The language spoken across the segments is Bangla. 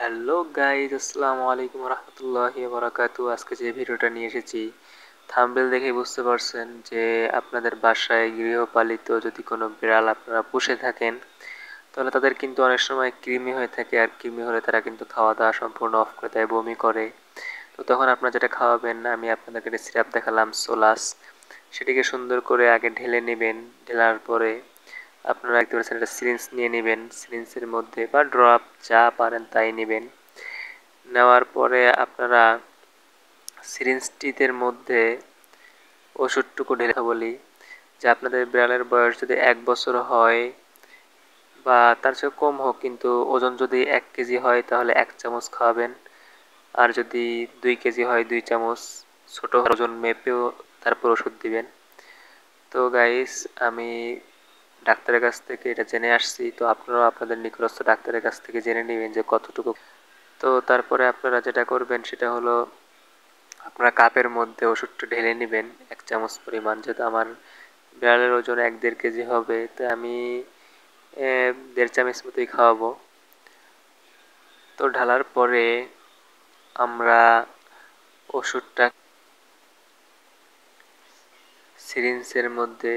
হ্যালো গাইজ, আসসালামু আলাইকুম রহমতুল্লাহি বারাকাতু। আজকে যে ভিডিওটা নিয়ে এসেছি, থাম্বনেল দেখে বুঝতে পারছেন যে আপনাদের বাসায় গৃহপালিত যদি কোনো বিড়াল আপনারা পুষে থাকেন, তাহলে তাদের কিন্তু অনেক সময় কৃমি হয়ে থাকে। আর কৃমি হলে তারা কিন্তু খাওয়া দাওয়া সম্পূর্ণ অফ করে দেয়, বমি করে। তো তখন আপনারা যেটা খাওয়াবেন, আমি আপনাদেরকে একটা সিরাপ দেখালাম সোলাস, সেটিকে সুন্দর করে আগে ঢেলে নেবেন। ঢেলার পরে আপনারা দেখতে পাচ্ছেন একটা সিরিঞ্জ নিয়ে নেবেন। সিরিঞ্জের মধ্যে বা ড্রপ যা পারেন তাই নেবেন। নেওয়ার পরে আপনারা সিরিঞ্জটির মধ্যে ওষুধটুকু ঢেলে বলি যে আপনাদের বিড়ালের বয়স যদি 1 বছর হয় বা তার চেয়ে কম হোক, কিন্তু ওজন যদি 1 কেজি হয় তাহলে 1 চামচ খাওয়াবেন। আর যদি 2 কেজি হয় 2 চামচ। ছোট ওজন মেপেও তারপর ওষুধ দিবেন। তো গাইস, আমি ডাক্তারের কাছ থেকে এটা জেনে আসছি, তো আপনারাও আপনাদের নিকটস্থ ডাক্তারের কাছ থেকে জেনে নেবেন যে কতটুকু। তো তারপরে আপনারা যেটা করবেন সেটা হলো আপনারা কাপের মধ্যে ওষুধটা ঢেলে নেবেন 1 চামচ পরিমাণ। যেহেতু আমার বিড়ালের ওজন 1-1.5 কেজি হবে, তো আমি 1.5 চামচ মতোই খাওয়াবো। তো ঢালার পরে আমরা ওষুধটা সিরিঞ্জের মধ্যে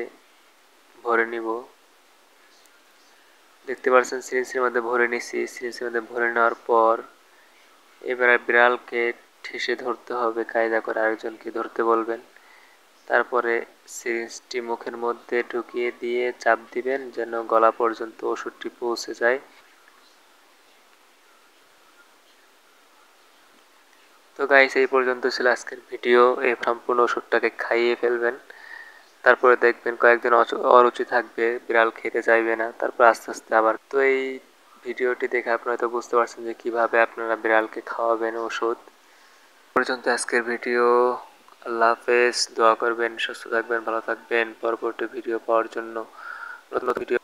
ভরে নিব। দেখতে পাচ্ছেন সিরিঞ্জের মধ্যে ভরে নিছি। সিরিঞ্জের মধ্যে ভরে নেওয়ার পর এবারে বিড়ালকে ঠেসে ধরতে হবে, কায়দা করে আরেকজনকে ধরতে বলবেন। তারপরে সিরিঞ্জটি মুখের মধ্যে ঢুকিয়ে দিয়ে চাপ দিবেন যেন গলা পর্যন্ত ওষুধটি পৌঁছে যায়। তো গাইস, এই পর্যন্ত ছিল আজকের ভিডিও। এই সম্পূর্ণ ওষুধটাকে খাইয়ে ফেলবেন। তারপরে দেখবেন কয়েকদিন অরুচি থাকবে, বিড়াল খেতে চাইবে না, তারপর আস্তে আস্তে আবার। তো এই ভিডিওটি দেখে আপনারা তো বুঝতে পারছেন যে কিভাবে আপনারা বিড়ালকে খাওয়াবেন ওষুধ। পর্যন্ত আজকের ভিডিও। আল্লাহ হাফেজ। দোয়া করবেন, সুস্থ থাকবেন, ভালো থাকবেন। পরবর্তী ভিডিও পাওয়ার জন্য, নতুন ভিডিও